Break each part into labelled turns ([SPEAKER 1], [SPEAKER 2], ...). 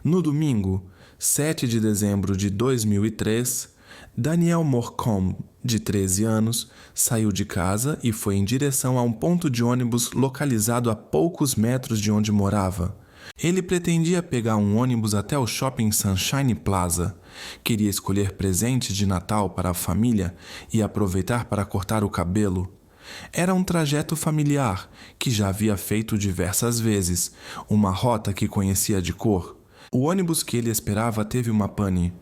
[SPEAKER 1] No domingo, 7 de dezembro de 2003, Daniel Morcombe, de 13 anos, saiu de casa e foi em direção a um ponto de ônibus localizado a poucos metros de onde morava. Ele pretendia pegar um ônibus até o Shopping Sunshine Plaza. Queria escolher presentes de Natal para a família e aproveitar para cortar o cabelo. Era um trajeto familiar que já havia feito diversas vezes, uma rota que conhecia de cor. O ônibus que ele esperava teve uma pane.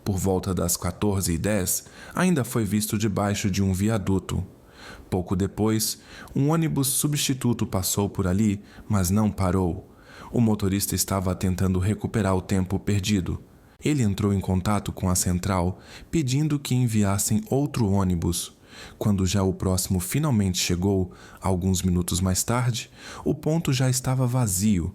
[SPEAKER 1] Por volta das 14h10, ainda foi visto debaixo de um viaduto. Pouco depois, um ônibus substituto passou por ali, mas não parou. O motorista estava tentando recuperar o tempo perdido. Ele entrou em contato com a central, pedindo que enviassem outro ônibus. Quando já o próximo finalmente chegou, alguns minutos mais tarde, o ponto já estava vazio.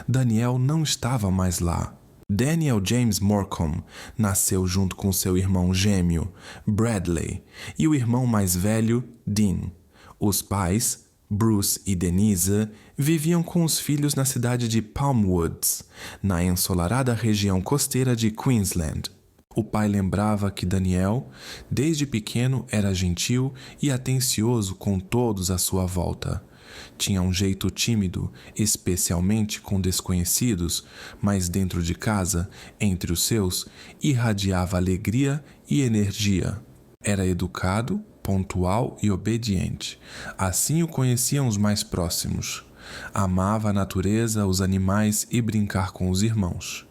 [SPEAKER 1] Daniel não estava mais lá. Daniel James Morcombe nasceu junto com seu irmão gêmeo, Bradley, e o irmão mais velho, Dean. Os pais, Bruce e Denise, viviam com os filhos na cidade de Palm Woods, na ensolarada região costeira de Queensland. O pai lembrava que Daniel, desde pequeno, era gentil e atencioso com todos à sua volta. Tinha um jeito tímido, especialmente com desconhecidos, mas dentro de casa, entre os seus, irradiava alegria e energia. Era educado, pontual e obediente. Assim o conheciam os mais próximos. Amava a natureza, os animais e brincar com os irmãos.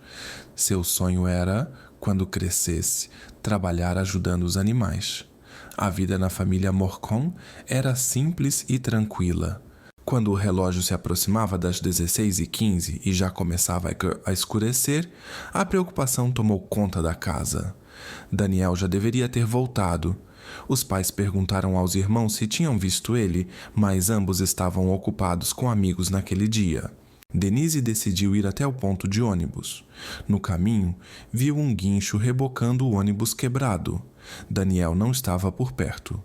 [SPEAKER 1] Seu sonho era, quando crescesse, trabalhar ajudando os animais. A vida na família Morcombe era simples e tranquila. Quando o relógio se aproximava das 16h15 e já começava a escurecer, a preocupação tomou conta da casa. Daniel já deveria ter voltado. Os pais perguntaram aos irmãos se tinham visto ele, mas ambos estavam ocupados com amigos naquele dia. Denise decidiu ir até o ponto de ônibus. No caminho, viu um guincho rebocando o ônibus quebrado. Daniel não estava por perto.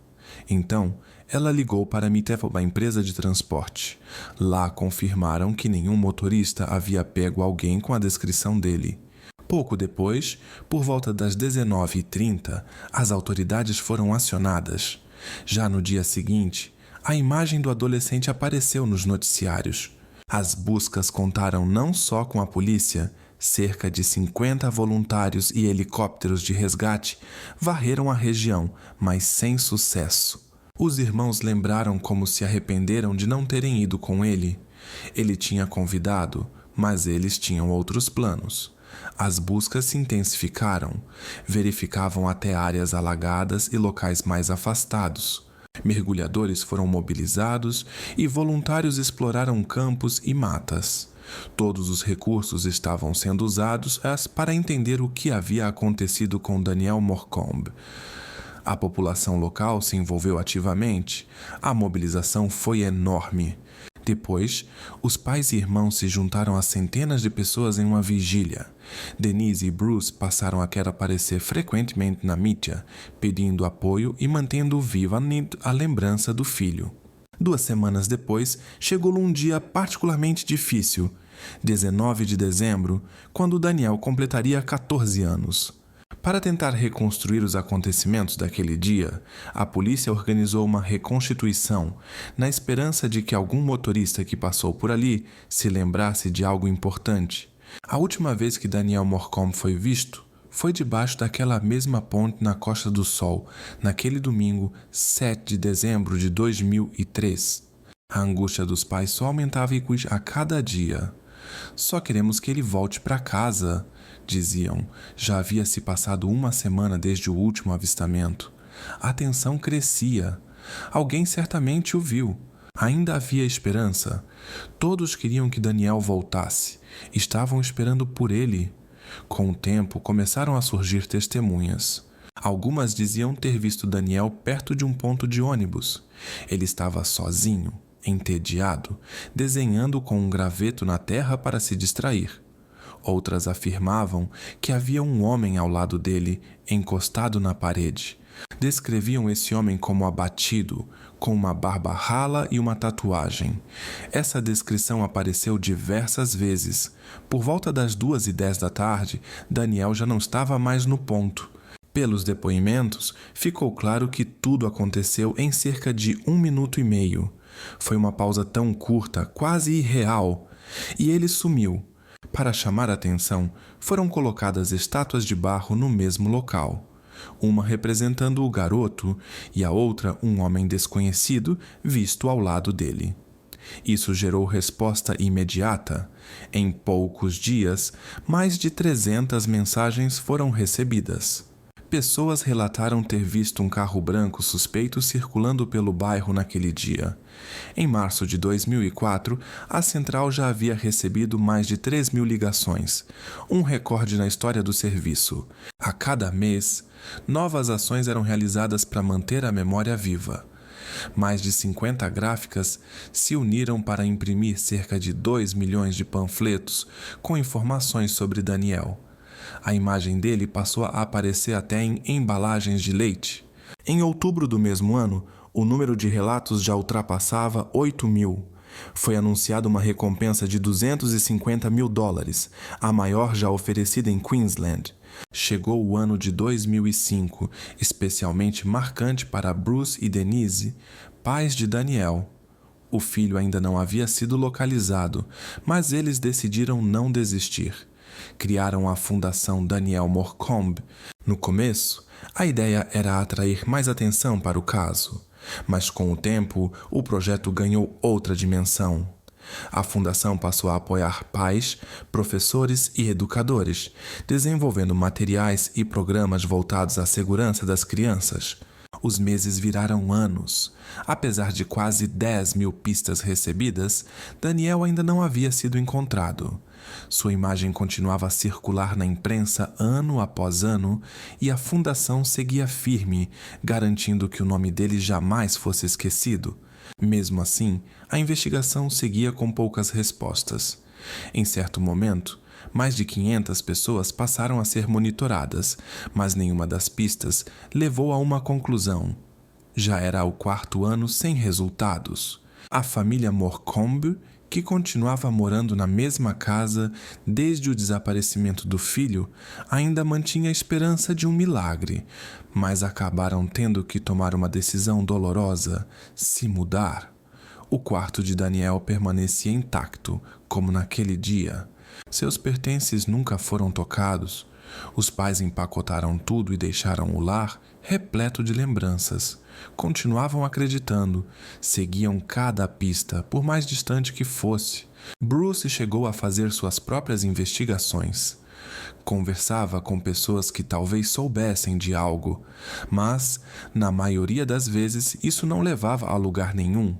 [SPEAKER 1] Então, ela ligou para a empresa de transporte. Lá confirmaram que nenhum motorista havia pego alguém com a descrição dele. Pouco depois, por volta das 19h30, as autoridades foram acionadas. Já no dia seguinte, a imagem do adolescente apareceu nos noticiários. As buscas contaram não só com a polícia, cerca de 50 voluntários e helicópteros de resgate varreram a região, mas sem sucesso. Os irmãos lembraram como se arrependeram de não terem ido com ele. Ele tinha convidado, mas eles tinham outros planos. As buscas se intensificaram, verificavam até áreas alagadas e locais mais afastados. Mergulhadores foram mobilizados e voluntários exploraram campos e matas. Todos os recursos estavam sendo usados para entender o que havia acontecido com Daniel Morcombe. A população local se envolveu ativamente. A mobilização foi enorme. Depois, os pais e irmãos se juntaram a centenas de pessoas em uma vigília. Denise e Bruce passaram a querer aparecer frequentemente na mídia, pedindo apoio e mantendo viva a lembrança do filho. 2 semanas depois, chegou um dia particularmente difícil, 19 de dezembro, quando Daniel completaria 14 anos. Para tentar reconstruir os acontecimentos daquele dia, a polícia organizou uma reconstituição, na esperança de que algum motorista que passou por ali se lembrasse de algo importante. A última vez que Daniel Morcombe foi visto foi debaixo daquela mesma ponte na Costa do Sol, naquele domingo 7 de dezembro de 2003. A angústia dos pais só aumentava a cada dia. Só queremos que ele volte para casa, diziam. Já havia se passado 1 semana desde o último avistamento. A tensão crescia. Alguém certamente o viu. Ainda havia esperança. Todos queriam que Daniel voltasse. Estavam esperando por ele. Com o tempo, começaram a surgir testemunhas. Algumas diziam ter visto Daniel perto de um ponto de ônibus. Ele estava sozinho, entediado, desenhando com um graveto na terra para se distrair. Outras afirmavam que havia um homem ao lado dele, encostado na parede, Descreviam esse homem como abatido, com uma barba rala e uma tatuagem. Essa descrição apareceu diversas vezes. Por volta das 2:10 da tarde, Daniel já não estava mais no ponto. Pelos depoimentos, ficou claro que tudo aconteceu em cerca de 1 minuto e meio. Foi uma pausa tão curta, quase irreal, e ele sumiu. Para chamar a atenção, foram colocadas estátuas de barro no mesmo local. Uma representando o garoto e a outra um homem desconhecido visto ao lado dele. Isso gerou resposta imediata. Em poucos dias, mais de 300 mensagens foram recebidas. Pessoas relataram ter visto um carro branco suspeito circulando pelo bairro naquele dia. Em março de 2004, a central já havia recebido mais de 3.000 ligações, um recorde na história do serviço. A cada mês, novas ações eram realizadas para manter a memória viva. Mais de 50 gráficas se uniram para imprimir cerca de 2 milhões de panfletos com informações sobre Daniel. A imagem dele passou a aparecer até em embalagens de leite. Em outubro do mesmo ano, o número de relatos já ultrapassava 8.000. Foi anunciada uma recompensa de $250 mil, a maior já oferecida em Queensland. Chegou o ano de 2005, especialmente marcante para Bruce e Denise, pais de Daniel. O filho ainda não havia sido localizado, mas eles decidiram não desistir. Criaram a Fundação Daniel Morcombe. No começo, a ideia era atrair mais atenção para o caso, mas com o tempo, o projeto ganhou outra dimensão. A fundação passou a apoiar pais, professores e educadores, desenvolvendo materiais e programas voltados à segurança das crianças. Os meses viraram anos. Apesar de quase 10.000 pistas recebidas, Daniel ainda não havia sido encontrado. Sua imagem continuava a circular na imprensa ano após ano e a fundação seguia firme, garantindo que o nome dele jamais fosse esquecido. Mesmo assim, a investigação seguia com poucas respostas. Em certo momento, mais de 500 pessoas passaram a ser monitoradas, mas nenhuma das pistas levou a uma conclusão. Já era o 4º ano sem resultados. A família Morcombe, que continuava morando na mesma casa desde o desaparecimento do filho, ainda mantinha a esperança de um milagre, mas acabaram tendo que tomar uma decisão dolorosa: se mudar. O quarto de Daniel permanecia intacto, como naquele dia. Seus pertences nunca foram tocados. Os pais empacotaram tudo e deixaram o lar repleto de lembranças. Continuavam acreditando, seguiam cada pista, por mais distante que fosse. Bruce chegou a fazer suas próprias investigações. Conversava com pessoas que talvez soubessem de algo, mas, na maioria das vezes, isso não levava a lugar nenhum.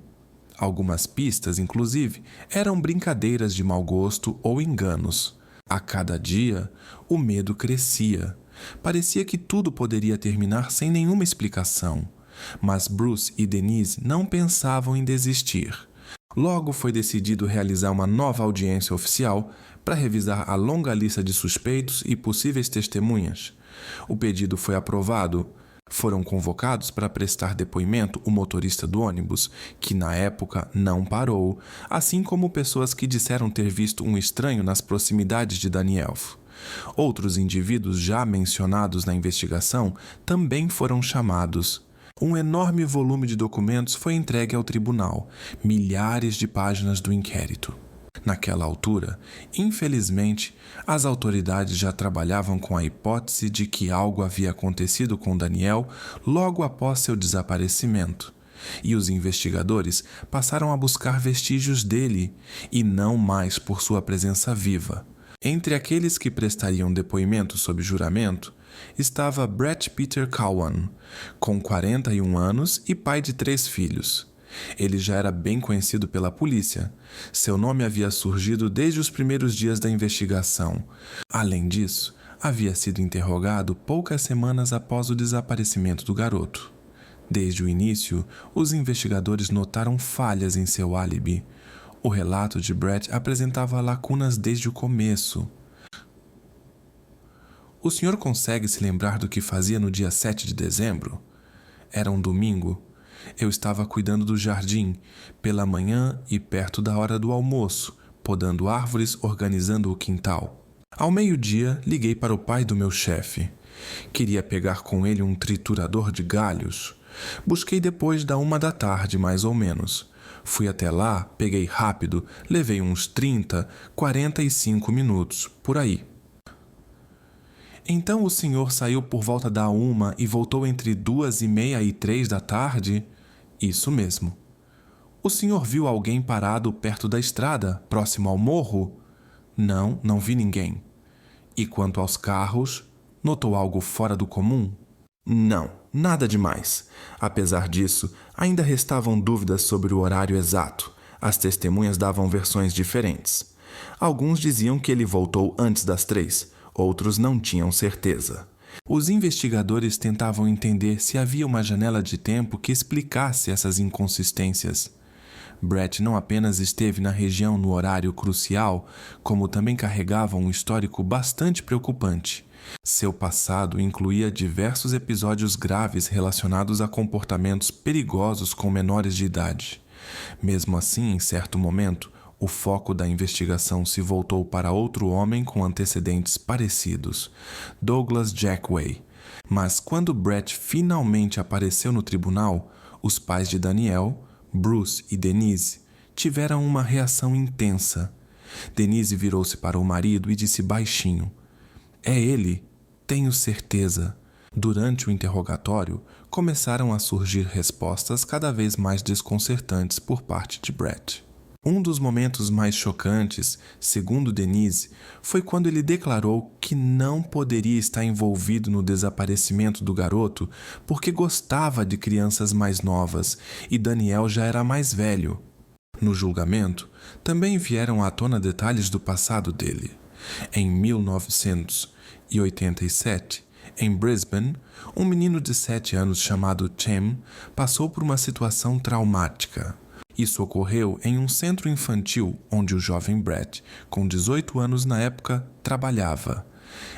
[SPEAKER 1] Algumas pistas, inclusive, eram brincadeiras de mau gosto ou enganos. A cada dia, o medo crescia. Parecia que tudo poderia terminar sem nenhuma explicação. Mas Bruce e Denise não pensavam em desistir. Logo foi decidido realizar uma nova audiência oficial para revisar a longa lista de suspeitos e possíveis testemunhas. O pedido foi aprovado. Foram convocados para prestar depoimento o motorista do ônibus, que na época não parou, assim como pessoas que disseram ter visto um estranho nas proximidades de Daniel. Outros indivíduos já mencionados na investigação também foram chamados. Um enorme volume de documentos foi entregue ao tribunal, milhares de páginas do inquérito. Naquela altura, infelizmente, as autoridades já trabalhavam com a hipótese de que algo havia acontecido com Daniel logo após seu desaparecimento, e os investigadores passaram a buscar vestígios dele, e não mais por sua presença viva. Entre aqueles que prestariam depoimento sob juramento, estava Brett Peter Cowan, com 41 anos e pai de 3 filhos. Ele já era bem conhecido pela polícia. Seu nome havia surgido desde os primeiros dias da investigação. Além disso, havia sido interrogado poucas semanas após o desaparecimento do garoto. Desde o início, os investigadores notaram falhas em seu álibi. O relato de Brett apresentava lacunas desde o começo. O senhor consegue se lembrar do que fazia no dia 7 de dezembro? Era um domingo. Eu estava cuidando do jardim, pela manhã e perto da hora do almoço, podando árvores, organizando o quintal. Ao meio-dia, liguei para o pai do meu chefe. Queria pegar com ele um triturador de galhos. Busquei depois da 1 da tarde, mais ou menos. Fui até lá, peguei rápido, levei uns 30, 45 minutos, por aí. Então o senhor saiu por volta da 1 e voltou entre 2:30 e 3 da tarde? Isso mesmo. O senhor viu alguém parado perto da estrada, próximo ao morro? Não, não vi ninguém. E quanto aos carros, notou algo fora do comum? Não, nada demais. Apesar disso, ainda restavam dúvidas sobre o horário exato. As testemunhas davam versões diferentes. Alguns diziam que ele voltou antes das 3, outros não tinham certeza. Os investigadores tentavam entender se havia uma janela de tempo que explicasse essas inconsistências. Brett não apenas esteve na região no horário crucial, como também carregava um histórico bastante preocupante. Seu passado incluía diversos episódios graves relacionados a comportamentos perigosos com menores de idade. Mesmo assim, em certo momento, o foco da investigação se voltou para outro homem com antecedentes parecidos, Douglas Jackway. Mas quando Brett finalmente apareceu no tribunal, os pais de Daniel, Bruce e Denise, tiveram uma reação intensa. Denise virou-se para o marido e disse baixinho: "É ele, tenho certeza." Durante o interrogatório, começaram a surgir respostas cada vez mais desconcertantes por parte de Brett. Um dos momentos mais chocantes, segundo Denise, foi quando ele declarou que não poderia estar envolvido no desaparecimento do garoto porque gostava de crianças mais novas e Daniel já era mais velho. No julgamento, também vieram à tona detalhes do passado dele. Em 1987, em Brisbane, um menino de 7 anos chamado Tim passou por uma situação traumática. Isso ocorreu em um centro infantil onde o jovem Brett, com 18 anos na época, trabalhava.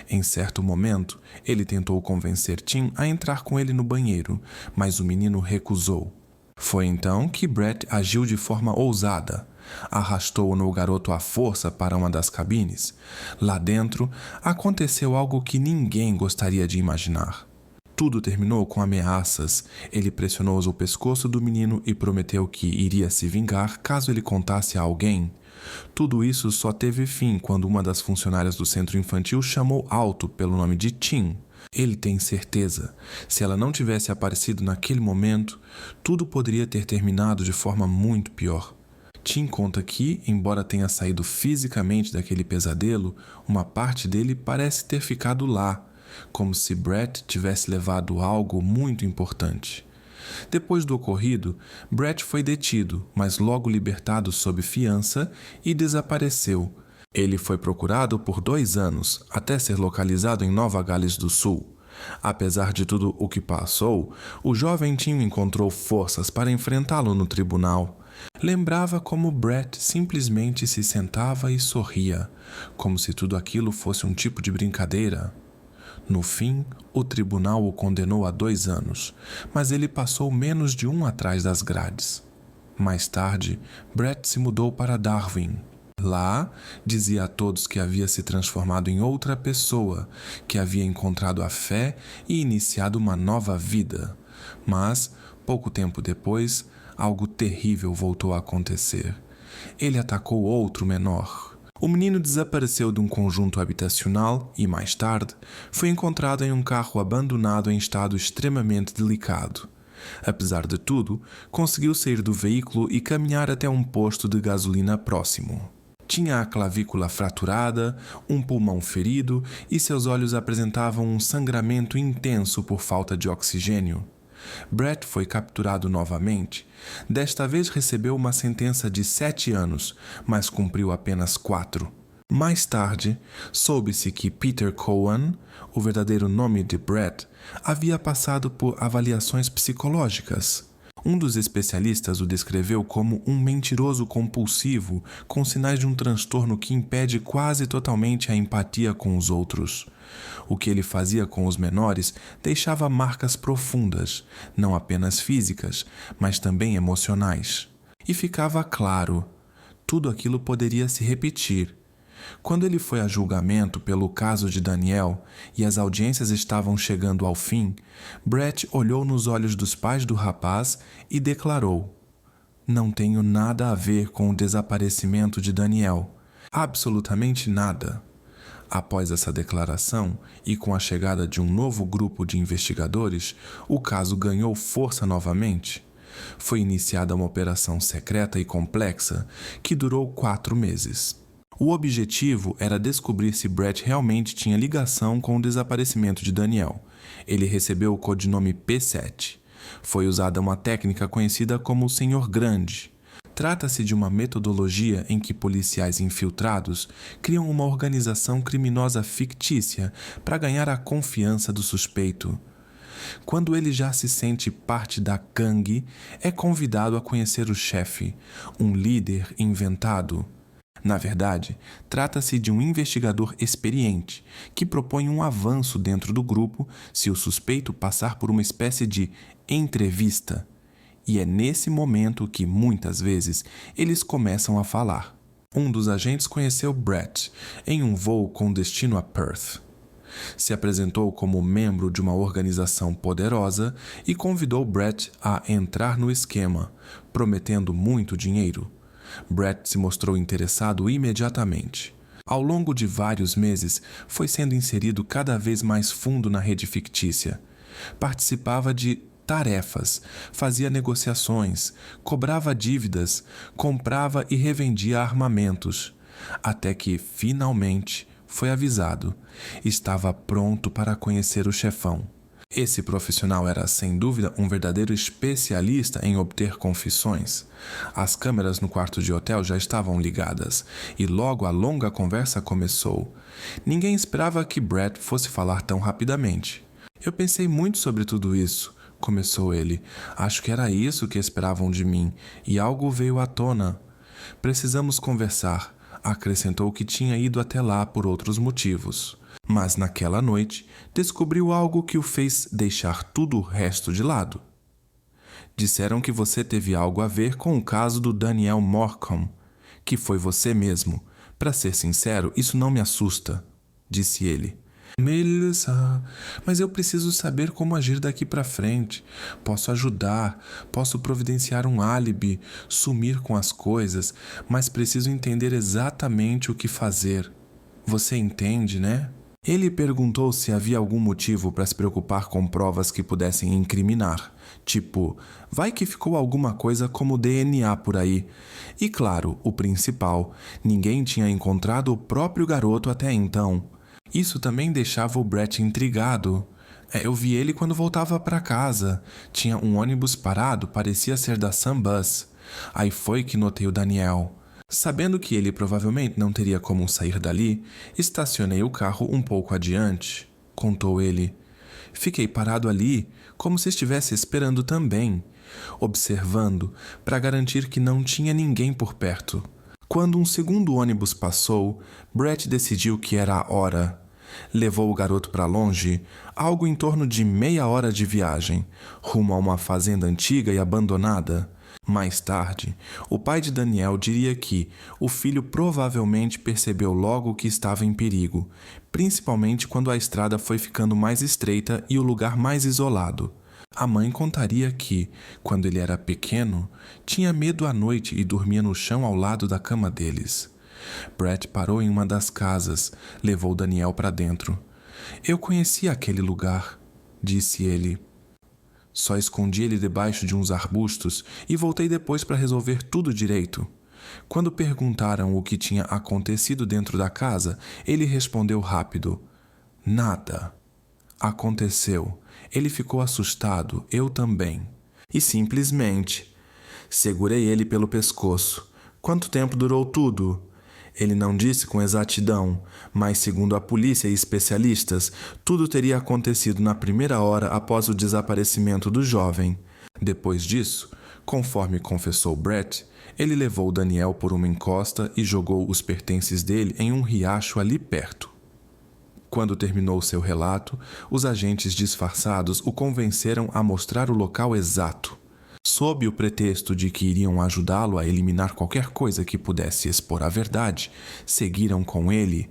[SPEAKER 1] Em certo momento, ele tentou convencer Tim a entrar com ele no banheiro, mas o menino recusou. Foi então que Brett agiu de forma ousada. Arrastou-o no garoto à força para uma das cabines. Lá dentro, aconteceu algo que ninguém gostaria de imaginar. Tudo terminou com ameaças. Ele pressionou o pescoço do menino e prometeu que iria se vingar caso ele contasse a alguém. Tudo isso só teve fim quando uma das funcionárias do centro infantil chamou alto pelo nome de Tim. Ele tem certeza, se ela não tivesse aparecido naquele momento, tudo poderia ter terminado de forma muito pior. Tim conta que, embora tenha saído fisicamente daquele pesadelo, uma parte dele parece ter ficado lá, como se Brett tivesse levado algo muito importante. Depois do ocorrido, Brett foi detido, mas logo libertado sob fiança e desapareceu. Ele foi procurado por 2 anos, até ser localizado em Nova Gales do Sul. Apesar de tudo o que passou, o jovem Tim encontrou forças para enfrentá-lo no tribunal. Lembrava como Brett simplesmente se sentava e sorria, como se tudo aquilo fosse um tipo de brincadeira. No fim, o tribunal o condenou a 2 anos, mas ele passou menos de 1 atrás das grades. Mais tarde, Brett se mudou para Darwin. Lá, dizia a todos que havia se transformado em outra pessoa, que havia encontrado a fé e iniciado uma nova vida. Mas, pouco tempo depois, algo terrível voltou a acontecer. Ele atacou outro menor. O menino desapareceu de um conjunto habitacional e, mais tarde, foi encontrado em um carro abandonado em estado extremamente delicado. Apesar de tudo, conseguiu sair do veículo e caminhar até um posto de gasolina próximo. Tinha a clavícula fraturada, um pulmão ferido e seus olhos apresentavam um sangramento intenso por falta de oxigênio. Brett foi capturado novamente. Desta vez recebeu uma sentença de 7 anos, mas cumpriu apenas 4. Mais tarde, soube-se que Peter Cowan, o verdadeiro nome de Brett, havia passado por avaliações psicológicas. Um dos especialistas o descreveu como um mentiroso compulsivo com sinais de um transtorno que impede quase totalmente a empatia com os outros. O que ele fazia com os menores deixava marcas profundas, não apenas físicas, mas também emocionais. E ficava claro, tudo aquilo poderia se repetir. Quando ele foi a julgamento pelo caso de Daniel e as audiências estavam chegando ao fim, Brett olhou nos olhos dos pais do rapaz e declarou: "Não tenho nada a ver com o desaparecimento de Daniel. Absolutamente nada." Após essa declaração e com a chegada de um novo grupo de investigadores, o caso ganhou força novamente. Foi iniciada uma operação secreta e complexa que durou 4 meses. O objetivo era descobrir se Brett realmente tinha ligação com o desaparecimento de Daniel. Ele recebeu o codinome P7. Foi usada uma técnica conhecida como o Senhor Grande. Trata-se de uma metodologia em que policiais infiltrados criam uma organização criminosa fictícia para ganhar a confiança do suspeito. Quando ele já se sente parte da gangue, é convidado a conhecer o chefe, um líder inventado. Na verdade, trata-se de um investigador experiente que propõe um avanço dentro do grupo se o suspeito passar por uma espécie de entrevista. E é nesse momento que, muitas vezes, eles começam a falar. Um dos agentes conheceu Brett em um voo com destino a Perth. Se apresentou como membro de uma organização poderosa e convidou Brett a entrar no esquema, prometendo muito dinheiro. Brett se mostrou interessado imediatamente. Ao longo de vários meses, foi sendo inserido cada vez mais fundo na rede fictícia. Participava de tarefas, fazia negociações, cobrava dívidas, comprava e revendia armamentos, até que, finalmente, foi avisado. Estava pronto para conhecer o chefão. Esse profissional era, sem dúvida, um verdadeiro especialista em obter confissões. As câmeras no quarto de hotel já estavam ligadas, e logo a longa conversa começou. Ninguém esperava que Brett fosse falar tão rapidamente. "Eu pensei muito sobre tudo isso", começou ele. "Acho que era isso que esperavam de mim, e algo veio à tona. Precisamos conversar", acrescentou que tinha ido até lá por outros motivos. Mas naquela noite descobriu algo que o fez deixar tudo o resto de lado. "Disseram que você teve algo a ver com o caso do Daniel Morcombe, que foi você mesmo. Para ser sincero, isso não me assusta", disse ele. "Melissa, mas eu preciso saber como agir daqui para frente. Posso ajudar, posso providenciar um álibi, sumir com as coisas, mas preciso entender exatamente o que fazer. Você entende, né?" Ele perguntou se havia algum motivo para se preocupar com provas que pudessem incriminar. Tipo, vai que ficou alguma coisa como DNA por aí. E claro, o principal, ninguém tinha encontrado o próprio garoto até então. Isso também deixava o Brett intrigado. Eu vi ele quando voltava para casa. Tinha um ônibus parado, parecia ser da Sunbus. Aí foi que notei o Daniel. Sabendo que ele provavelmente não teria como sair dali, estacionei o carro um pouco adiante, contou ele. Fiquei parado ali, como se estivesse esperando também, observando, para garantir que não tinha ninguém por perto. Quando um segundo ônibus passou, Brett decidiu que era a hora. Levou o garoto para longe, algo em torno de meia hora de viagem, rumo a uma fazenda antiga e abandonada. Mais tarde, o pai de Daniel diria que o filho provavelmente percebeu logo que estava em perigo, principalmente quando a estrada foi ficando mais estreita e o lugar mais isolado. A mãe contaria que, quando ele era pequeno, tinha medo à noite e dormia no chão ao lado da cama deles. Brett parou em uma das casas, levou Daniel para dentro. "Eu conhecia aquele lugar", disse ele. "Só escondi ele debaixo de uns arbustos e voltei depois para resolver tudo direito." Quando perguntaram o que tinha acontecido dentro da casa, ele respondeu rápido: "Nada. Aconteceu. Ele ficou assustado, eu também. E simplesmente segurei ele pelo pescoço. Quanto tempo durou tudo?" Ele não disse com exatidão, mas segundo a polícia e especialistas, tudo teria acontecido na primeira hora após o desaparecimento do jovem. Depois disso, conforme confessou Brett, ele levou Daniel por uma encosta e jogou os pertences dele em um riacho ali perto. Quando terminou seu relato, os agentes disfarçados o convenceram a mostrar o local exato. Sob o pretexto de que iriam ajudá-lo a eliminar qualquer coisa que pudesse expor a verdade, seguiram com ele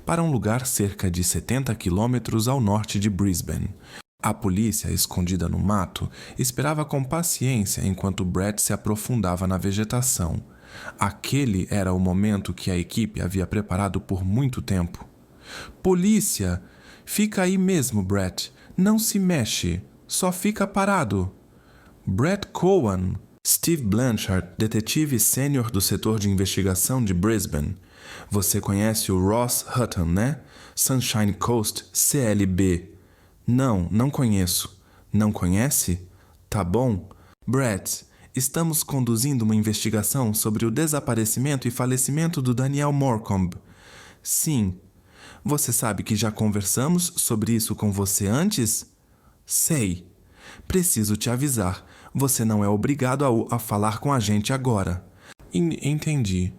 [SPEAKER 1] para um lugar cerca de 70 quilômetros ao norte de Brisbane. A polícia, escondida no mato, esperava com paciência enquanto Brett se aprofundava na vegetação. Aquele era o momento que a equipe havia preparado por muito tempo. Polícia! Fica aí mesmo, Brett. Não se mexe. Só fica parado. Brett Cowan, Steve Blanchard, detetive sênior do setor de investigação de Brisbane. Você conhece o Ross Hutton, né? Sunshine Coast, CLB. Não conheço. Não conhece? Tá bom. Brett, estamos conduzindo uma investigação sobre o desaparecimento e falecimento do Daniel Morecambe. Sim. Você sabe que já conversamos sobre isso com você antes? Sei. Preciso te avisar. Você não é obrigado a falar com a gente agora. Entendi.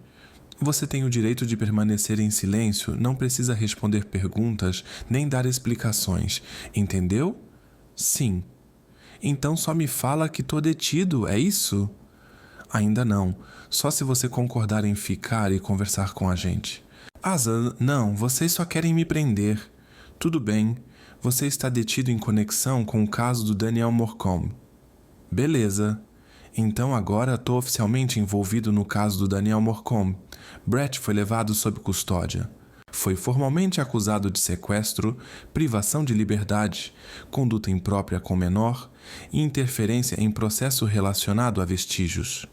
[SPEAKER 1] Você tem o direito de permanecer em silêncio, não precisa responder perguntas nem dar explicações. Entendeu? Sim. Então só me fala que tô detido, é isso? Ainda não. Só se você concordar em ficar e conversar com a gente. Asa, não, vocês só querem me prender. Tudo bem. Você está detido em conexão com o caso do Daniel Morecambe. Beleza. Então agora estou oficialmente envolvido no caso do Daniel Morecambe. Brett foi levado sob custódia. Foi formalmente acusado de sequestro, privação de liberdade, conduta imprópria com menor e interferência em processo relacionado a vestígios.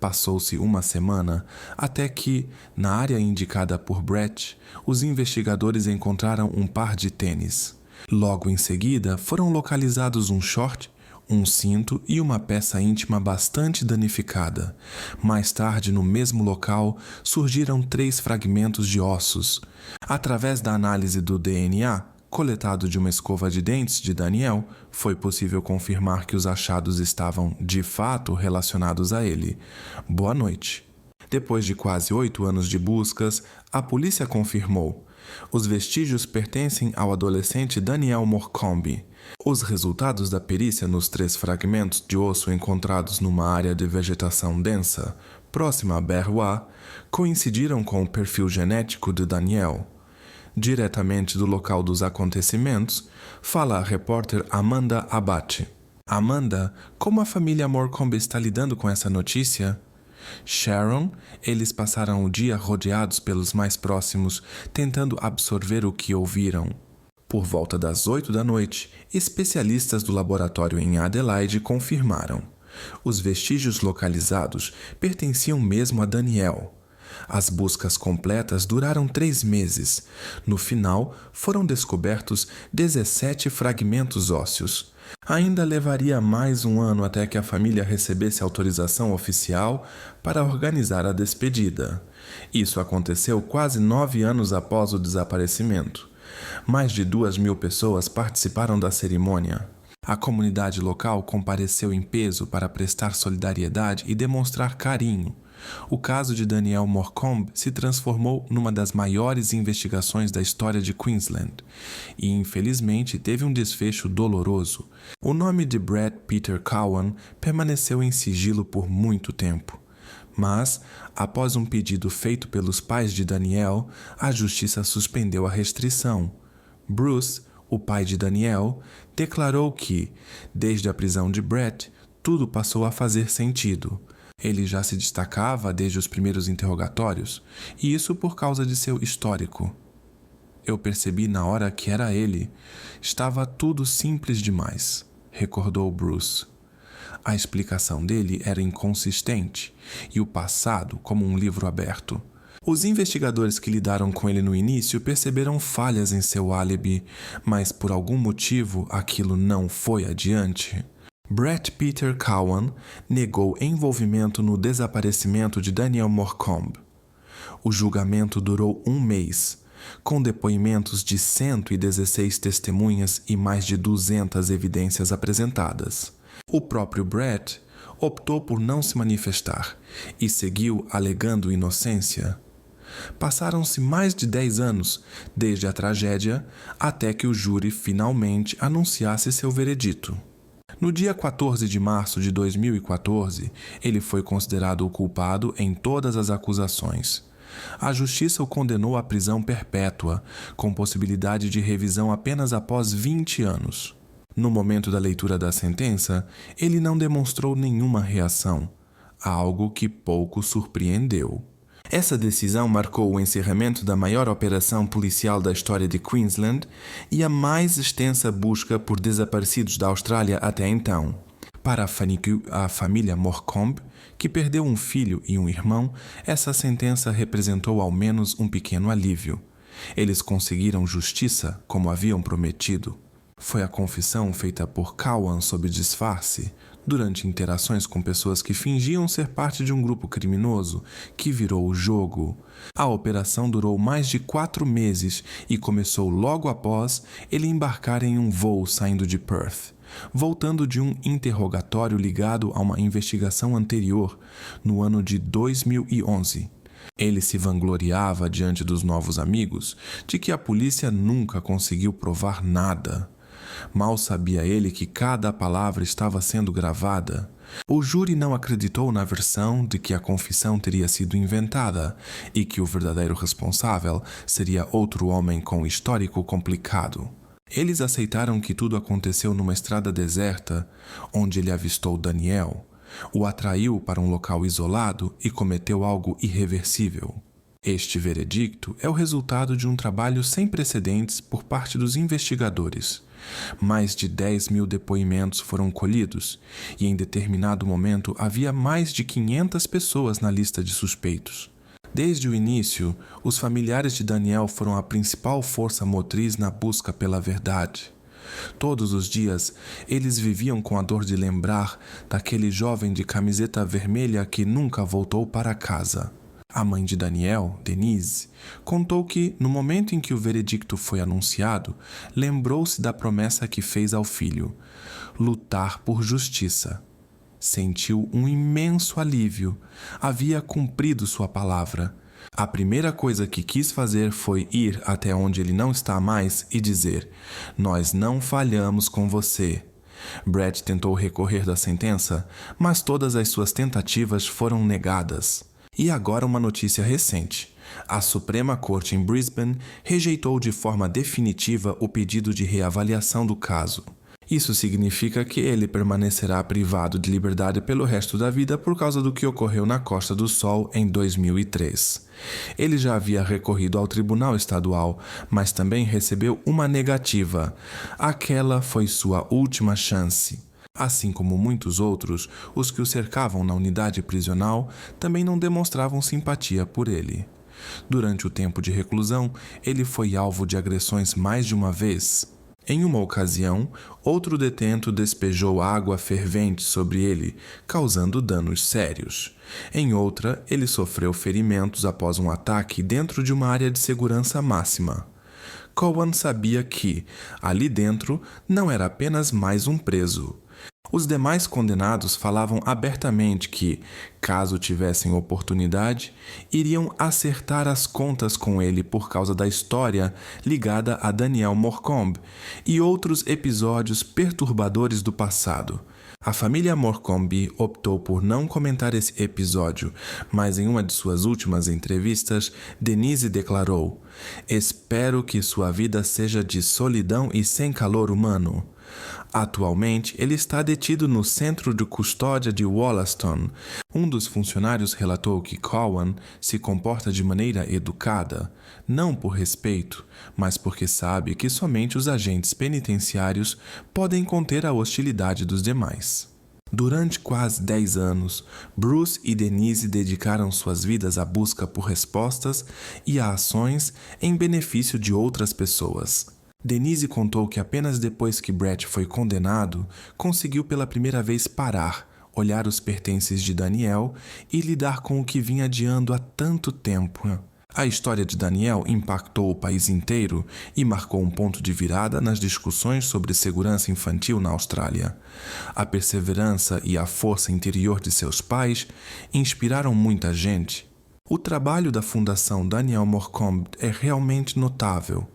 [SPEAKER 1] Passou-se uma semana até que, na área indicada por Brett, os investigadores encontraram um par de tênis. Logo em seguida, foram localizados um short, um cinto e uma peça íntima bastante danificada. Mais tarde, no mesmo local, surgiram 3 fragmentos de ossos. Através da análise do DNA, coletado de uma escova de dentes de Daniel, foi possível confirmar que os achados estavam, de fato, relacionados a ele. Boa noite. Depois de quase 8 anos de buscas, a polícia confirmou: os vestígios pertencem ao adolescente Daniel Morecambe. Os resultados da perícia nos 3 fragmentos de osso encontrados numa área de vegetação densa, próxima a Berrois, coincidiram com o perfil genético de Daniel. Diretamente do local dos acontecimentos, fala a repórter Amanda Abate. Amanda, como a família Morecambe está lidando com essa notícia? Sharon, eles passaram o dia rodeados pelos mais próximos, tentando absorver o que ouviram. Por volta das 8 da noite, especialistas do laboratório em Adelaide confirmaram: os vestígios localizados pertenciam mesmo a Daniel. As buscas completas duraram 3 meses. No final, foram descobertos 17 fragmentos ósseos. Ainda levaria mais um ano até que a família recebesse autorização oficial para organizar a despedida. Isso aconteceu quase 9 anos após o desaparecimento. Mais de 2.000 pessoas participaram da cerimônia. A comunidade local compareceu em peso para prestar solidariedade e demonstrar carinho. O caso de Daniel Morecambe se transformou numa das maiores investigações da história de Queensland e, infelizmente, teve um desfecho doloroso. O nome de Brett Peter Cowan permaneceu em sigilo por muito tempo. Mas, após um pedido feito pelos pais de Daniel, a justiça suspendeu a restrição. Bruce, o pai de Daniel, declarou que, desde a prisão de Brett, tudo passou a fazer sentido. Ele já se destacava desde os primeiros interrogatórios, e isso por causa de seu histórico. Eu percebi na hora que era ele. Estava tudo simples demais, recordou Bruce. A explicação dele era inconsistente, e o passado como um livro aberto. Os investigadores que lidaram com ele no início perceberam falhas em seu álibi, mas por algum motivo aquilo não foi adiante. Brett Peter Cowan negou envolvimento no desaparecimento de Daniel Morecambe. O julgamento durou 1 mês, com depoimentos de 116 testemunhas e mais de 200 evidências apresentadas. O próprio Brett optou por não se manifestar e seguiu alegando inocência. Passaram-se mais de 10 anos desde a tragédia até que o júri finalmente anunciasse seu veredito. No dia 14 de março de 2014, ele foi considerado o culpado em todas as acusações. A justiça o condenou à prisão perpétua, com possibilidade de revisão apenas após 20 anos. No momento da leitura da sentença, ele não demonstrou nenhuma reação, algo que pouco surpreendeu. Essa decisão marcou o encerramento da maior operação policial da história de Queensland e a mais extensa busca por desaparecidos da Austrália até então. Para a família Morcombe, que perdeu um filho e um irmão, essa sentença representou ao menos um pequeno alívio. Eles conseguiram justiça, como haviam prometido. Foi a confissão feita por Cowan sob disfarce, durante interações com pessoas que fingiam ser parte de um grupo criminoso, que virou o jogo. A operação durou mais de 4 meses e começou logo após ele embarcar em um voo saindo de Perth, voltando de um interrogatório ligado a uma investigação anterior, no ano de 2011. Ele se vangloriava diante dos novos amigos de que a polícia nunca conseguiu provar nada. Mal sabia ele que cada palavra estava sendo gravada. O júri não acreditou na versão de que a confissão teria sido inventada e que o verdadeiro responsável seria outro homem com histórico complicado. Eles aceitaram que tudo aconteceu numa estrada deserta, onde ele avistou Daniel, o atraiu para um local isolado e cometeu algo irreversível. Este veredicto é o resultado de um trabalho sem precedentes por parte dos investigadores. Mais de 10.000 depoimentos foram colhidos e em determinado momento havia mais de 500 pessoas na lista de suspeitos. Desde o início, os familiares de Daniel foram a principal força motriz na busca pela verdade. Todos os dias, eles viviam com a dor de lembrar daquele jovem de camiseta vermelha que nunca voltou para casa. A mãe de Daniel, Denise, contou que, no momento em que o veredicto foi anunciado, lembrou-se da promessa que fez ao filho: lutar por justiça. Sentiu um imenso alívio. Havia cumprido sua palavra. A primeira coisa que quis fazer foi ir até onde ele não está mais e dizer: "Nós não falhamos com você." Brett tentou recorrer da sentença, mas todas as suas tentativas foram negadas. E agora uma notícia recente. A Suprema Corte em Brisbane rejeitou de forma definitiva o pedido de reavaliação do caso. Isso significa que ele permanecerá privado de liberdade pelo resto da vida por causa do que ocorreu na Costa do Sol em 2003. Ele já havia recorrido ao Tribunal Estadual, mas também recebeu uma negativa. Aquela foi sua última chance. Assim como muitos outros, os que o cercavam na unidade prisional também não demonstravam simpatia por ele. Durante o tempo de reclusão, ele foi alvo de agressões mais de uma vez. Em uma ocasião, outro detento despejou água fervente sobre ele, causando danos sérios. Em outra, ele sofreu ferimentos após um ataque dentro de uma área de segurança máxima. Cowan sabia que, ali dentro, não era apenas mais um preso. Os demais condenados falavam abertamente que, caso tivessem oportunidade, iriam acertar as contas com ele por causa da história ligada a Daniel Morcombe e outros episódios perturbadores do passado. A família Morcombe optou por não comentar esse episódio, mas em uma de suas últimas entrevistas, Denise declarou: "Espero que sua vida seja de solidão e sem calor humano." Atualmente, ele está detido no Centro de Custódia de Wollaston. Um dos funcionários relatou que Cowan se comporta de maneira educada, não por respeito, mas porque sabe que somente os agentes penitenciários podem conter a hostilidade dos demais. Durante quase 10 anos, Bruce e Denise dedicaram suas vidas à busca por respostas e a ações em benefício de outras pessoas. Denise contou que apenas depois que Brett foi condenado, conseguiu pela primeira vez parar, olhar os pertences de Daniel e lidar com o que vinha adiando há tanto tempo. A história de Daniel impactou o país inteiro e marcou um ponto de virada nas discussões sobre segurança infantil na Austrália. A perseverança e a força interior de seus pais inspiraram muita gente. O trabalho da Fundação Daniel Morcombe é realmente notável.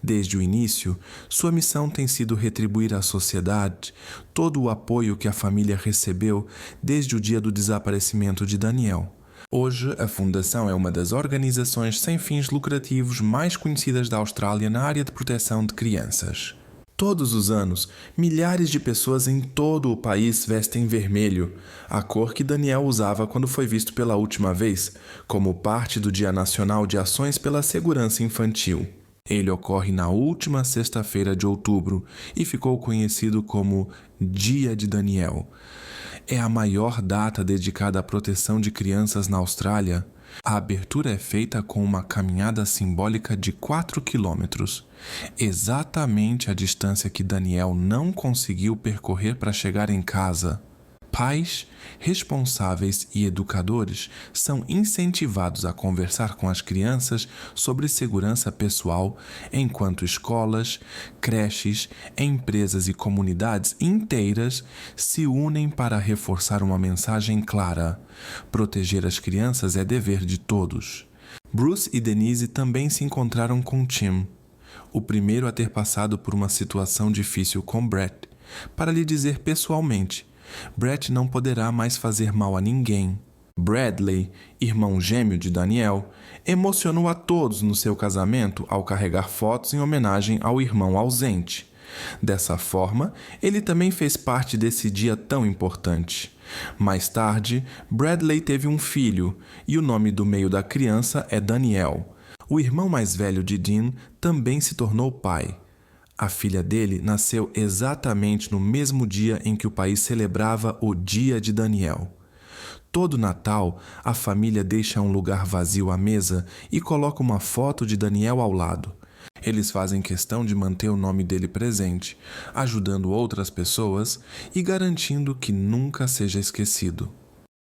[SPEAKER 1] Desde o início, sua missão tem sido retribuir à sociedade todo o apoio que a família recebeu desde o dia do desaparecimento de Daniel. Hoje, a Fundação é uma das organizações sem fins lucrativos mais conhecidas da Austrália na área de proteção de crianças. Todos os anos, milhares de pessoas em todo o país vestem vermelho, a cor que Daniel usava quando foi visto pela última vez, como parte do Dia Nacional de Ações pela Segurança Infantil. Ele ocorre na última sexta-feira de outubro e ficou conhecido como Dia de Daniel. É a maior data dedicada à proteção de crianças na Austrália. A abertura é feita com uma caminhada simbólica de 4 quilômetros, exatamente a distância que Daniel não conseguiu percorrer para chegar em casa. Pais, responsáveis e educadores são incentivados a conversar com as crianças sobre segurança pessoal, enquanto escolas, creches, empresas e comunidades inteiras se unem para reforçar uma mensagem clara: proteger as crianças é dever de todos. Bruce e Denise também se encontraram com Tim, o primeiro a ter passado por uma situação difícil com Brett, para lhe dizer pessoalmente: Brett não poderá mais fazer mal a ninguém. Bradley, irmão gêmeo de Daniel, emocionou a todos no seu casamento ao carregar fotos em homenagem ao irmão ausente. Dessa forma, ele também fez parte desse dia tão importante. Mais tarde, Bradley teve um filho, e o nome do meio da criança é Daniel. O irmão mais velho de Dean também se tornou pai. A filha dele nasceu exatamente no mesmo dia em que o país celebrava o Dia de Daniel. Todo Natal, a família deixa um lugar vazio à mesa e coloca uma foto de Daniel ao lado. Eles fazem questão de manter o nome dele presente, ajudando outras pessoas e garantindo que nunca seja esquecido.